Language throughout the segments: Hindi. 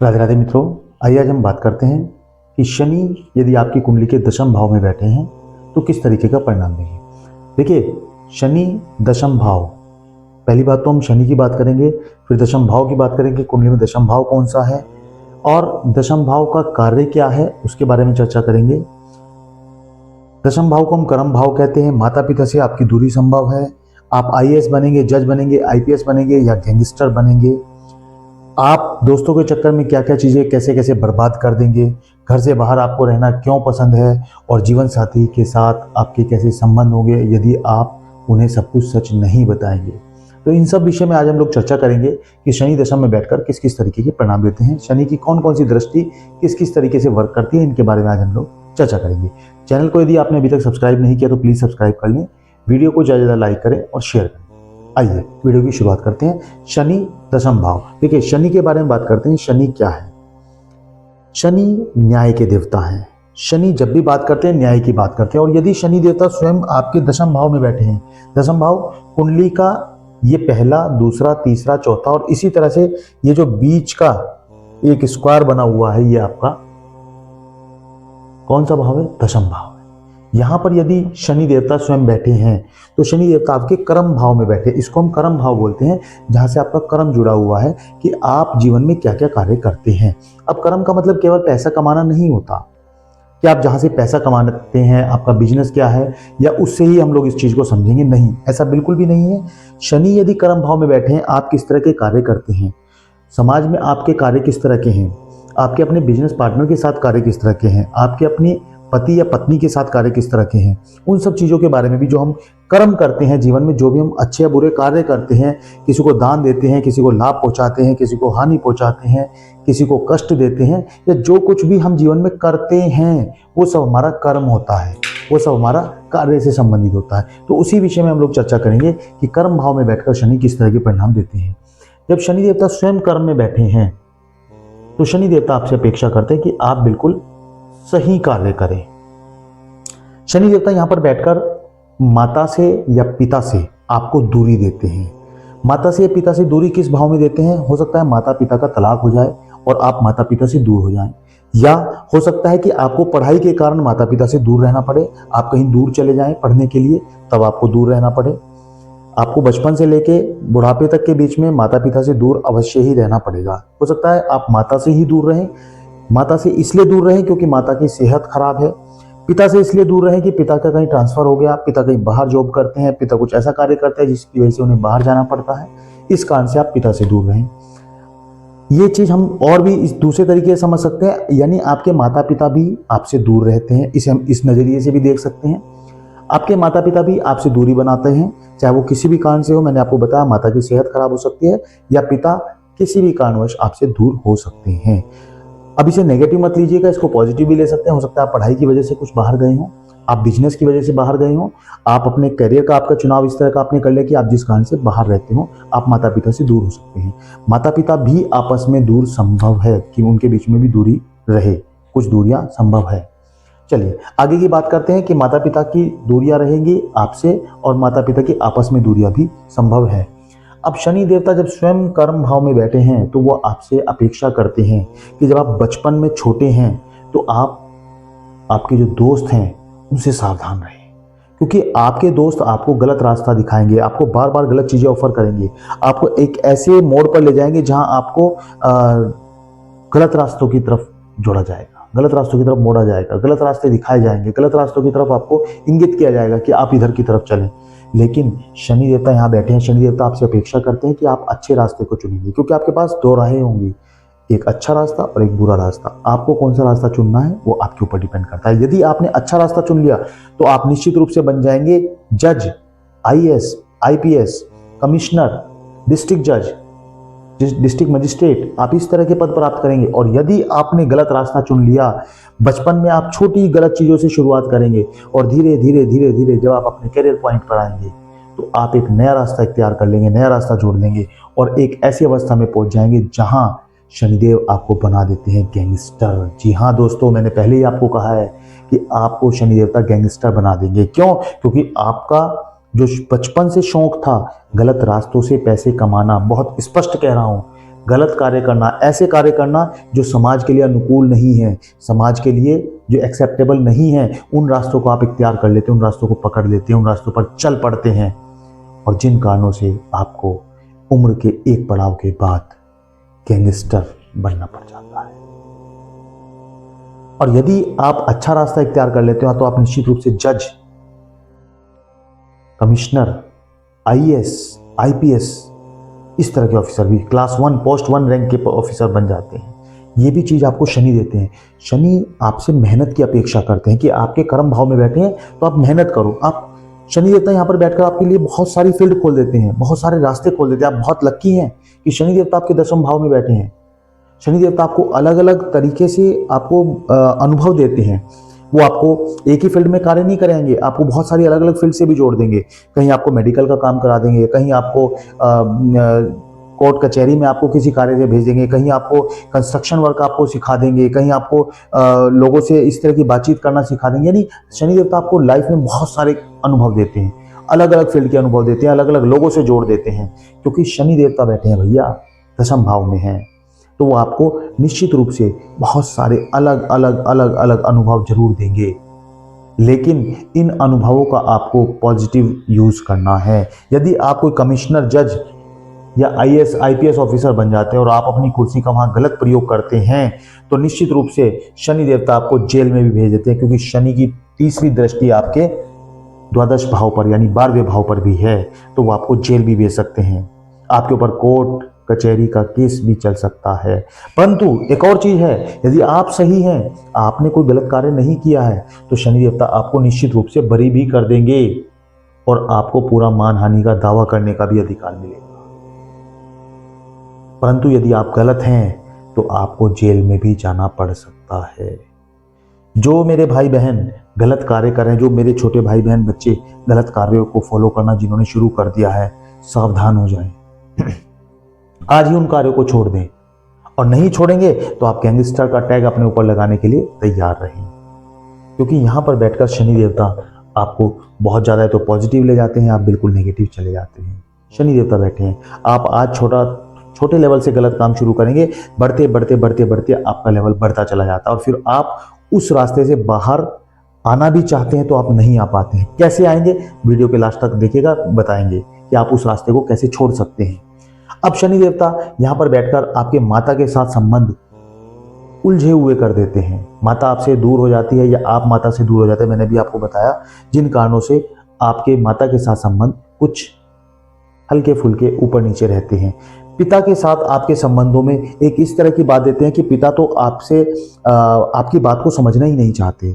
राधे राधे मित्रों, आइए आज हम बात करते हैं कि शनि यदि आपकी कुंडली के दशम भाव में बैठे हैं तो किस तरीके का परिणाम देंगे। देखिए, शनि दशम भाव, पहली बात तो हम शनि की बात करेंगे, फिर दशम भाव की बात करेंगे, कुंडली में दशम भाव कौन सा है और दशम भाव का कार्य क्या है उसके बारे में चर्चा करेंगे। दशम भाव को हम कर्म भाव कहते हैं। माता पिता से आपकी दूरी संभव है। आप आईएएस बनेंगे, जज बनेंगे, आईपीएस बनेंगे या गैंगस्टर बनेंगे। आप दोस्तों के चक्कर में क्या क्या चीज़ें कैसे कैसे बर्बाद कर देंगे। घर से बाहर आपको रहना क्यों पसंद है और जीवन साथी के साथ आपके कैसे संबंध होंगे यदि आप उन्हें सब कुछ सच नहीं बताएंगे। तो इन सब विषय में आज हम लोग चर्चा करेंगे कि शनि दशा में बैठकर किस किस तरीके के परिणाम देते हैं, शनि की कौन कौन सी दृष्टि किस किस तरीके से वर्क करती है, इनके बारे में आज हम लोग चर्चा करेंगे। चैनल को यदि आपने अभी तक सब्सक्राइब नहीं किया तो प्लीज़ सब्सक्राइब कर लें, वीडियो को ज़्यादा ज़्यादा लाइक करें और शेयर करें। आइए वीडियो की शुरुआत करते हैं। शनि दशम भाव, देखिए शनि के बारे में बात करते हैं। शनि क्या है? शनि न्याय के देवता हैं। शनि जब भी बात करते हैं न्याय की बात करते हैं। और यदि शनि देवता स्वयं आपके दशम भाव में बैठे हैं, दशम भाव कुंडली का ये पहला, दूसरा, तीसरा, चौथा और इसी तरह से ये जो बीच का एक स्क्वायर बना हुआ है, ये आपका कौन सा भाव है? दशम भाव है। यहां पर यदि शनि देवता स्वयं बैठे हैं तो शनि देवता आपके कर्म भाव में बैठे, इसको हम कर्म भाव बोलते हैं, जहां से आपका कर्म जुड़ा हुआ है कि आप जीवन में क्या क्या कार्य करते हैं। अब कर्म का मतलब केवल पैसा कमाना नहीं होता कि आप जहां से पैसा कमाते हैं आपका बिजनेस क्या है या उससे ही हम लोग इस चीज को समझेंगे, नहीं, ऐसा बिल्कुल भी नहीं है। शनि यदि कर्म भाव में बैठे हैं, आप किस तरह के कार्य करते हैं, समाज में आपके कार्य किस तरह के हैं, आपके अपने बिजनेस पार्टनर के साथ कार्य किस तरह के हैं, आपके अपने पति या पत्नी के साथ कार्य किस तरह के हैं, उन सब चीज़ों के बारे में भी जो हम कर्म करते हैं जीवन में, जो भी हम अच्छे या बुरे कार्य करते हैं, किसी को दान देते हैं, किसी को लाभ पहुंचाते हैं, किसी को हानि पहुंचाते हैं, किसी को कष्ट देते हैं, या जो कुछ भी हम जीवन में करते हैं वो सब हमारा कर्म होता है, वो सब हमारा कार्य से संबंधित होता है। तो उसी विषय में हम लोग चर्चा करेंगे कि कर्म भाव में बैठकर शनि किस तरह के परिणाम देते हैं। जब शनि देवता स्वयं कर्म में बैठे हैं तो शनि देवता आपसे अपेक्षा करते हैं कि आप बिल्कुल सही कार्य करें। शनि देवता यहां पर बैठकर माता से या पिता से आपको दूरी देते हैं। माता से या पिता से दूरी किस भाव में देते हैं? हो सकता है माता पिता का तलाक हो जाए और आप माता पिता से दूर हो जाएं, या हो सकता है कि आपको पढ़ाई के कारण माता पिता से दूर रहना पड़े, आप कहीं दूर चले जाएं पढ़ने के लिए, तब आपको दूर रहना पड़े। आपको बचपन से लेके बुढ़ापे तक के बीच में माता पिता से दूर अवश्य ही रहना पड़ेगा। हो सकता है आप माता से ही दूर रहें, माता से इसलिए दूर रहें क्योंकि माता की सेहत खराब है, पिता से इसलिए दूर रहें कि पिता का कहीं ट्रांसफर हो गया, पिता कहीं बाहर जॉब करते हैं, पिता कुछ ऐसा कार्य करते हैं जिसकी वजह से उन्हें बाहर जाना पड़ता है, इस कारण से आप पिता से दूर रहें। ये चीज हम और भी इस दूसरे तरीके से समझ सकते हैं, यानी आपके माता पिता भी आपसे दूर रहते हैं, इसे हम इस नजरिए से भी देख सकते हैं। आपके माता पिता भी आपसे दूरी बनाते हैं, चाहे वो किसी भी कारण से हो। मैंने आपको बताया माता की सेहत खराब हो सकती है या पिता किसी भी कारणवश आपसे दूर हो सकते हैं। अब इसे नेगेटिव मत लीजिएगा, इसको पॉजिटिव भी ले सकते हैं। हो सकता है आप पढ़ाई की वजह से कुछ बाहर गए हो, आप बिजनेस की वजह से बाहर गए हो, आप अपने करियर का आपका चुनाव इस तरह का आपने कर लिया कि आप जिस कारण से बाहर रहते हो, आप माता पिता से दूर हो सकते हैं। माता पिता भी आपस में दूर संभव है कि उनके बीच में भी दूरी रहे, कुछ दूरियां संभव है। चलिए आगे की बात करते हैं कि माता पिता की दूरियां रहेंगी आपसे और माता पिता की आपस में दूरियां भी संभव है। अब शनि देवता जब स्वयं कर्म भाव में बैठे हैं तो वो आपसे अपेक्षा करते हैं कि जब आप बचपन में छोटे हैं तो आप आपके जो दोस्त हैं उनसे सावधान रहें, क्योंकि आपके दोस्त आपको गलत रास्ता दिखाएंगे, आपको बार बार गलत चीजें ऑफर करेंगे, आपको एक ऐसे मोड़ पर ले जाएंगे जहां आपको गलत रास्तों की तरफ जोड़ा जाएगा, गलत रास्तों की तरफ मोड़ा जाएगा, गलत रास्ते दिखाए जाएंगे, गलत रास्तों की तरफ आपको इंगित किया जाएगा कि आप इधर की तरफ चलें। लेकिन शनि देवता यहाँ बैठे हैं, शनि देवता आपसे अपेक्षा करते हैं कि आप अच्छे रास्ते को चुनेंगे, क्योंकि आपके पास दो राहें होंगी, एक अच्छा रास्ता और एक बुरा रास्ता। आपको कौन सा रास्ता चुनना है वो आपके ऊपर डिपेंड करता है। यदि आपने अच्छा रास्ता चुन लिया तो आप निश्चित रूप से बन जाएंगे जज, आईएएस, आईपीएस, कमिश्नर, डिस्ट्रिक्ट जज, डिस्ट्रिक्ट मजिस्ट्रेट, आप इस तरह के पद प्राप्त करेंगे। और यदि आपने गलत रास्ता चुन लिया, बचपन में आप छोटी गलत चीजों से शुरुआत करेंगे और धीरे धीरे धीरे धीरे जब आप अपने करियर पॉइंट पर आएंगे तो आप एक नया रास्ता इख्तियार कर लेंगे, नया रास्ता जोड़ लेंगे और एक ऐसी अवस्था में पहुंच जाएंगे जहां शनिदेव आपको बना देते हैं गैंगस्टर। जी हाँ दोस्तों, मैंने पहले ही आपको कहा है कि आपको शनि देवता गैंगस्टर बना देंगे। क्यों? क्योंकि आपका जो बचपन से शौक था गलत रास्तों से पैसे कमाना, बहुत स्पष्ट कह रहा हूं, गलत कार्य करना, ऐसे कार्य करना जो समाज के लिए अनुकूल नहीं है, समाज के लिए जो एक्सेप्टेबल नहीं है, उन रास्तों को आप इख्तियार कर लेते हैं, उन रास्तों को पकड़ लेते हैं, उन रास्तों पर चल पड़ते हैं, और जिन कारणों से आपको उम्र के एक पड़ाव के बाद गैंगस्टर बनना पड़ जाता है। और यदि आप अच्छा रास्ता इख्तियार कर लेते हो तो आप निश्चित रूप से जज, कमिश्नर, आईएएस, आईपीएस, इस तरह के ऑफिसर भी, क्लास 1 पोस्ट 1 रैंक के ऑफिसर बन जाते हैं। ये भी चीज़ आपको शनि देते हैं। शनि आपसे मेहनत की अपेक्षा करते हैं कि आपके कर्म भाव में बैठे हैं तो आप मेहनत करो। आप शनि देवता यहाँ पर बैठकर आपके लिए बहुत सारी फील्ड खोल देते हैं, बहुत सारे रास्ते खोल देते हैं। आप बहुत लकी हैं कि शनि देवता आपके 10वें भाव में बैठे हैं। शनि देवता आपको अलग अलग तरीके से आपको अनुभव देते हैं। वो आपको एक ही फील्ड में कार्य नहीं कराएंगे, आपको बहुत सारी अलग अलग फील्ड से भी जोड़ देंगे। कहीं आपको मेडिकल का काम करा देंगे, कहीं आपको कोर्ट कचहरी में आपको किसी कार्य से भेज देंगे, कहीं आपको कंस्ट्रक्शन वर्क आपको सिखा देंगे, कहीं आपको लोगों से इस तरह की बातचीत करना सिखा देंगे। यानी शनि देवता आपको लाइफ में बहुत सारे अनुभव देते हैं, अलग अलग फील्ड के अनुभव देते हैं, अलग अलग लोगों से जोड़ देते हैं। क्योंकि शनि देवता बैठे हैं भैया, 10वें भाव में हैं, तो वो आपको निश्चित रूप से बहुत सारे अलग अलग अलग अलग अनुभव जरूर देंगे। लेकिन इन अनुभवों का आपको पॉजिटिव यूज करना है। यदि आप कोई कमिश्नर, जज या आईएएस, आईपीएस ऑफिसर बन जाते हैं और आप अपनी कुर्सी का वहां गलत प्रयोग करते हैं तो निश्चित रूप से शनि देवता आपको जेल में भी भेज देते हैं। क्योंकि शनि की तीसरी दृष्टि आपके द्वादश भाव पर यानी 12वें भाव पर भी है, तो वो आपको जेल भी भेज सकते हैं। आपके ऊपर कोर्ट कचहरी का केस भी चल सकता है। परंतु एक और चीज है, यदि आप सही हैं, आपने कोई गलत कार्य नहीं किया है, तो शनि देवता आपको निश्चित रूप से बरी भी कर देंगे और आपको पूरा मानहानि का दावा करने का भी अधिकार मिलेगा। परंतु यदि आप गलत हैं तो आपको जेल में भी जाना पड़ सकता है। जो मेरे भाई बहन गलत कार्य कर रहे हैं, जो मेरे छोटे भाई बहन बच्चे गलत कार्यों को फॉलो करना जिन्होंने शुरू कर दिया है, सावधान हो जाएं। आज ही उन कार्यों को छोड़ दें, और नहीं छोड़ेंगे तो आप गैंगस्टर का टैग अपने ऊपर लगाने के लिए तैयार रहें। क्योंकि यहां पर बैठकर शनि देवता आपको बहुत ज्यादा है तो पॉजिटिव ले जाते हैं, आप बिल्कुल नेगेटिव चले जाते हैं। शनि देवता बैठे हैं, आप आज छोटे लेवल से गलत काम शुरू करेंगे, बढ़ते बढ़ते बढ़ते बढ़ते आपका लेवल बढ़ता चला जाता है, और फिर आप उस रास्ते से बाहर आना भी चाहते हैं तो आप नहीं आ पाते हैं। कैसे आएंगे, वीडियो के लास्ट तक देखिएगा, बताएंगे कि आप उस रास्ते को कैसे छोड़ सकते हैं। अब शनि देवता यहां पर बैठकर आपके माता के साथ संबंध उलझे हुए कर देते हैं। माता आपसे दूर हो जाती है या आप माता से दूर हो जाते हैं। मैंने भी आपको बताया जिन कारणों से आपके माता के साथ संबंध कुछ हल्के फुल्के ऊपर नीचे रहते हैं। पिता के साथ आपके संबंधों में एक इस तरह की बात देते हैं कि पिता तो आपसे आपकी बात को समझना ही नहीं चाहते,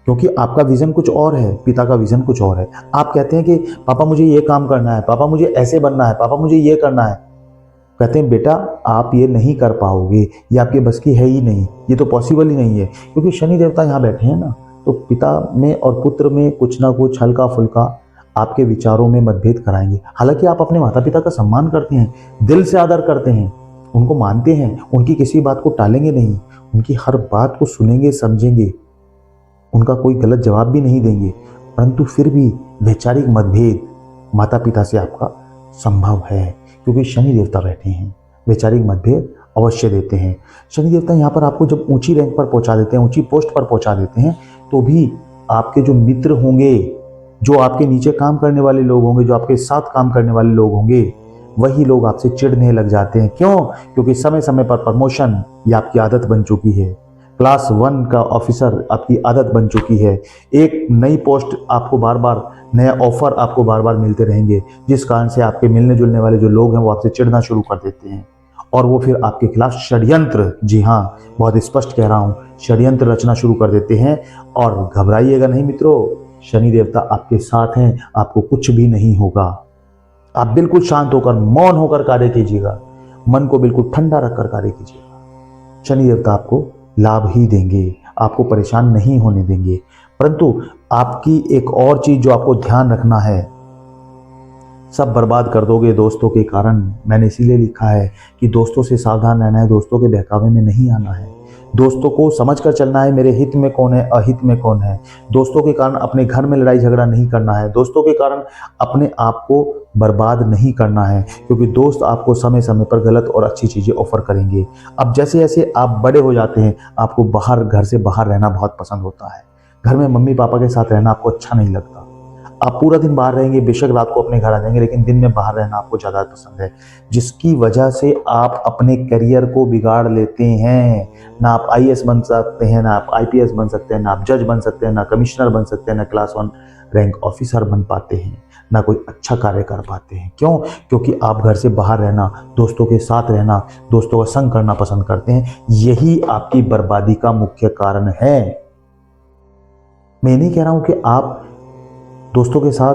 क्योंकि आपका विजन कुछ और है, पिता का विजन कुछ और है। आप कहते हैं कि पापा मुझे ये काम करना है, पापा मुझे ऐसे बनना है, पापा मुझे ये करना है। कहते हैं बेटा आप ये नहीं कर पाओगे, ये आपके बस की है ही नहीं, ये तो पॉसिबल ही नहीं है। क्योंकि शनि देवता यहाँ बैठे हैं ना, तो पिता में और पुत्र में कुछ ना कुछ हल्का फुल्का आपके विचारों में मतभेद कराएंगे। हालांकि आप अपने माता पिता का सम्मान करते हैं, दिल से आदर करते हैं, उनको मानते हैं, उनकी किसी बात को टालेंगे नहीं, उनकी हर बात को सुनेंगे, समझेंगे, उनका कोई गलत जवाब भी नहीं देंगे। परंतु फिर भी वैचारिक मतभेद माता पिता से आपका संभव है, क्योंकि शनि देवता बैठे हैं, वैचारिक मतभेद अवश्य देते हैं। शनि देवता यहाँ पर आपको जब ऊंची रैंक पर पहुंचा देते हैं, ऊंची पोस्ट पर पहुंचा देते हैं, तो भी आपके जो मित्र होंगे, जो आपके नीचे काम करने वाले लोग होंगे, जो आपके साथ काम करने वाले लोग होंगे, वही लोग आपसे चिढ़ने लग जाते हैं। क्यों? क्योंकि समय समय पर प्रमोशन ये आपकी आदत बन चुकी है। क्लास 1 का ऑफिसर आपकी आदत बन चुकी है। एक नई पोस्ट आपको बार बार, नया ऑफर आपको बार बार मिलते रहेंगे, जिस कारण से आपके मिलने जुलने वाले जो लोग हैं वो आपसे चिढ़ना शुरू कर देते हैं, और वो फिर आपके खिलाफ षड्यंत्र, जी हाँ बहुत स्पष्ट कह रहा हूँ, षड्यंत्र रचना शुरू कर देते हैं। और घबराइएगा नहीं मित्रों, शनि देवता आपके साथ हैं, आपको कुछ भी नहीं होगा। आप बिल्कुल शांत होकर, मौन होकर कार्य कीजिएगा, मन को बिल्कुल ठंडा रखकर कार्य कीजिएगा। शनि देवता आपको लाभ ही देंगे, आपको परेशान नहीं होने देंगे। परंतु आपकी एक और चीज जो आपको ध्यान रखना है, सब बर्बाद कर दोगे दोस्तों के कारण। मैंने इसीलिए लिखा है कि दोस्तों से सावधान रहना है, दोस्तों के बहकावे में नहीं आना है। दोस्तों को समझकर चलना है, मेरे हित में कौन है, अहित में कौन है। दोस्तों के कारण अपने घर में लड़ाई झगड़ा नहीं करना है, दोस्तों के कारण अपने आप को बर्बाद नहीं करना है, क्योंकि दोस्त आपको समय समय पर गलत और अच्छी चीज़ें ऑफर करेंगे। अब जैसे जैसे आप बड़े हो जाते हैं, आपको घर से बाहर रहना बहुत पसंद होता है। घर में मम्मी पापा के साथ रहना आपको अच्छा नहीं लगता। आप पूरा दिन बाहर रहेंगे, बेशक रात को अपने घर आ जाएंगे, लेकिन दिन में बाहर रहना आपको ज़्यादा पसंद है, जिसकी वजह से आप अपने करियर को बिगाड़ लेते हैं। ना आप आईएएस बन सकते हैं, ना आप आईपीएस बन सकते हैं, ना आप जज बन सकते हैं, ना कमिश्नर बन सकते हैं, ना क्लास 1 रैंक ऑफिसर बन पाते हैं, ना कोई अच्छा कार्य कर पाते हैं। क्यों? क्योंकि आप घर से बाहर रहना, दोस्तों के साथ रहना, दोस्तों का संग करना पसंद करते हैं। यही आपकी बर्बादी का मुख्य कारण है। मैं नहीं कह रहा हूं कि आप दोस्तों के साथ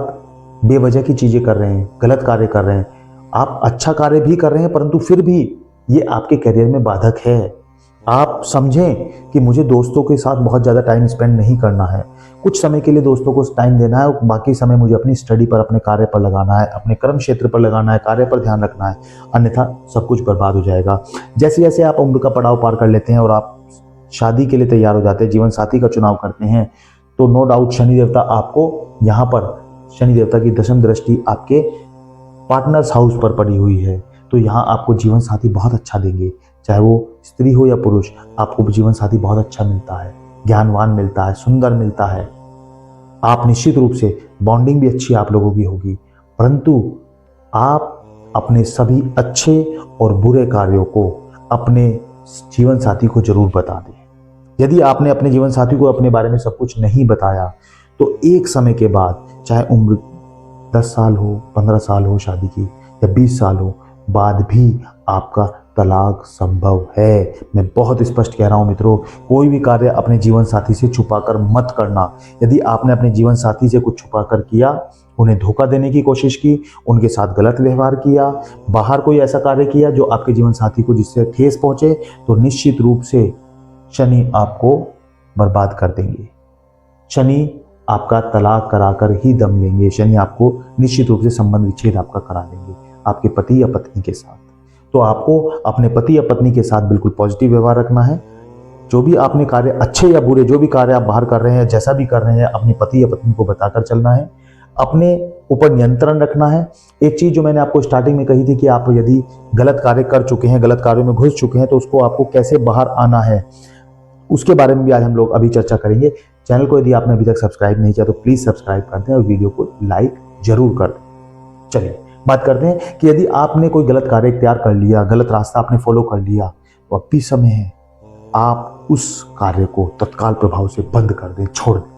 बेवजह की चीज़ें कर रहे हैं, गलत कार्य कर रहे हैं। आप अच्छा कार्य भी कर रहे हैं, परंतु फिर भी ये आपके करियर में बाधक है। आप समझें कि मुझे दोस्तों के साथ बहुत ज़्यादा टाइम स्पेंड नहीं करना है, कुछ समय के लिए दोस्तों को टाइम देना है और बाकी समय मुझे अपनी स्टडी पर, अपने कार्य पर लगाना है, अपने कर्म क्षेत्र पर लगाना है, कार्य पर ध्यान रखना है, अन्यथा सब कुछ बर्बाद हो जाएगा। जैसे जैसे आप उम्र का पड़ाव पार कर लेते हैं और आप शादी के लिए तैयार हो जाते हैं, जीवन साथी का चुनाव करते हैं, तो नो डाउट शनि देवता आपको यहाँ पर, शनि देवता की दशम दृष्टि आपके पार्टनर्स हाउस पर पड़ी हुई है, तो यहाँ आपको जीवन साथी बहुत अच्छा देंगे। चाहे वो स्त्री हो या पुरुष, आपको जीवन साथी बहुत अच्छा मिलता है, ज्ञानवान मिलता है, सुंदर मिलता है। आप निश्चित रूप से बॉन्डिंग भी अच्छी आप लोगों की होगी, परंतु आप अपने सभी अच्छे और बुरे कार्यों को अपने जीवन साथी को जरूर बता दें। यदि आपने अपने जीवन साथी को अपने बारे में सब कुछ नहीं बताया, तो एक समय के बाद, चाहे उम्र 10 साल हो, 15 साल हो शादी की, या 20 साल हो, बाद भी आपका तलाक संभव है। मैं बहुत स्पष्ट कह रहा हूं मित्रों, कोई भी कार्य अपने जीवन साथी से छुपाकर मत करना। यदि आपने अपने जीवन साथी से कुछ छुपाकर किया, उन्हें धोखा देने की कोशिश की, उनके साथ गलत व्यवहार किया, बाहर कोई ऐसा कार्य किया जो आपके जीवन साथी को जिससे ठेस पहुंचे, तो निश्चित रूप से शनि आपको बर्बाद कर देंगे। शनि आपका तलाक कराकर ही दम लेंगे। शनि आपको निश्चित रूप से संबंध विच्छेद आपका करा देंगे आपके पति या पत्नी के साथ। तो आपको अपने पति या पत्नी के साथ बिल्कुल पॉजिटिव व्यवहार रखना है। जो भी आपने कार्य, अच्छे या बुरे, जो भी कार्य आप बाहर कर रहे हैं, जैसा भी कर रहे हैं, अपने पति या पत्नी को बताकर चलना है, अपने ऊपर नियंत्रण रखना है। एक चीज जो मैंने आपको स्टार्टिंग में कही थी कि आप यदि गलत कार्य कर चुके हैं, गलत कार्यों में घुस चुके हैं, तो उसको आपको कैसे बाहर आना है, उसके बारे में भी आज हम लोग अभी चर्चा करेंगे। चैनल को यदि आपने अभी तक सब्सक्राइब नहीं किया तो प्लीज सब्सक्राइब कर दें और वीडियो को लाइक जरूर कर दें। चलिए बात करते हैं कि यदि आपने कोई गलत कार्य इख्तियार कर लिया, गलत रास्ता आपने फॉलो कर लिया, तो अब भी समय है आप उस कार्य को तत्काल प्रभाव से बंद कर दें, छोड़ दें।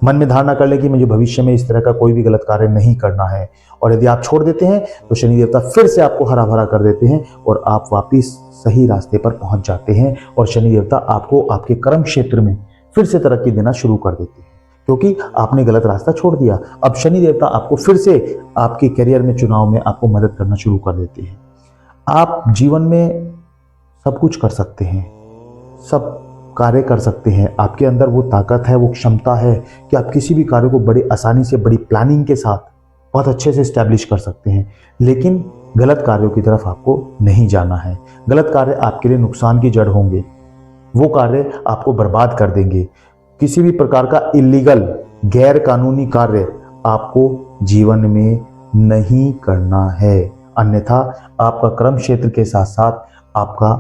मन में धारणा कर लें कि मुझे भविष्य में इस तरह का कोई भी गलत कार्य नहीं करना है, और यदि आप छोड़ देते हैं तो शनि देवता फिर से आपको हरा भरा कर देते हैं और आप वापिस सही रास्ते पर पहुंच जाते हैं, और शनि देवता आपको आपके कर्म क्षेत्र में फिर से तरक्की देना शुरू कर देते हैं, क्योंकि आपने गलत रास्ता छोड़ दिया। अब शनि देवता आपको फिर से आपके करियर में, चुनाव में आपको मदद करना शुरू कर देते हैं। आप जीवन में सब कुछ कर सकते हैं, सब कार्य कर सकते हैं, आपके अंदर वो ताकत है, वो क्षमता है कि आप किसी भी कार्य को बड़ी आसानी से, बड़ी प्लानिंग के साथ बहुत अच्छे से स्टैब्लिश कर सकते हैं। लेकिन गलत कार्यों की तरफ आपको नहीं जाना है। गलत कार्य आपके लिए नुकसान की जड़ होंगे, वो कार्य आपको बर्बाद कर देंगे। किसी भी प्रकार का इलीगल, गैर कानूनी कार्य आपको जीवन में नहीं करना है, अन्यथा आपका कर्म क्षेत्र के साथ साथ आपका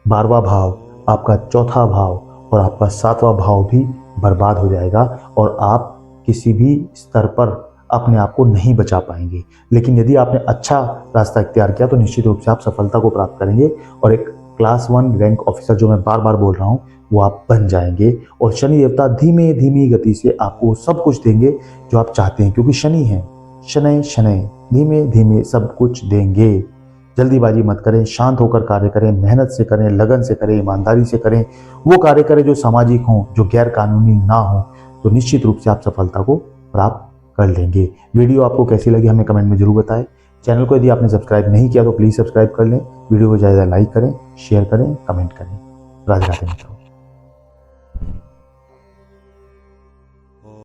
12वां भाव, आपका 4था भाव और आपका 7वां भाव भी बर्बाद हो जाएगा और आप किसी भी स्तर पर अपने आप को नहीं बचा पाएंगे। लेकिन यदि आपने अच्छा रास्ता इख्तियार किया तो निश्चित रूप से आप सफलता को प्राप्त करेंगे और एक क्लास 1 रैंक ऑफिसर, जो मैं बार बार बोल रहा हूँ, वो आप बन जाएंगे। और शनि देवता धीमे धीमी गति से आपको सब कुछ देंगे जो आप चाहते हैं, क्योंकि शनि है, शनै शनै, धीमे धीमे सब कुछ देंगे। जल्दीबाजी मत करें, शांत होकर कार्य करें, मेहनत से करें, लगन से करें, ईमानदारी से करें, वो कार्य करें जो सामाजिक हों, जो गैर कानूनी ना हो, तो निश्चित रूप से आप सफलता को प्राप्त कर लेंगे। वीडियो आपको कैसी लगी हमें कमेंट में जरूर बताएं। चैनल को यदि आपने सब्सक्राइब नहीं किया तो प्लीज सब्सक्राइब कर लें। वीडियो को ज़्यादा लाइक करें, शेयर करें, कमेंट करें। राधे राधे मित्रों।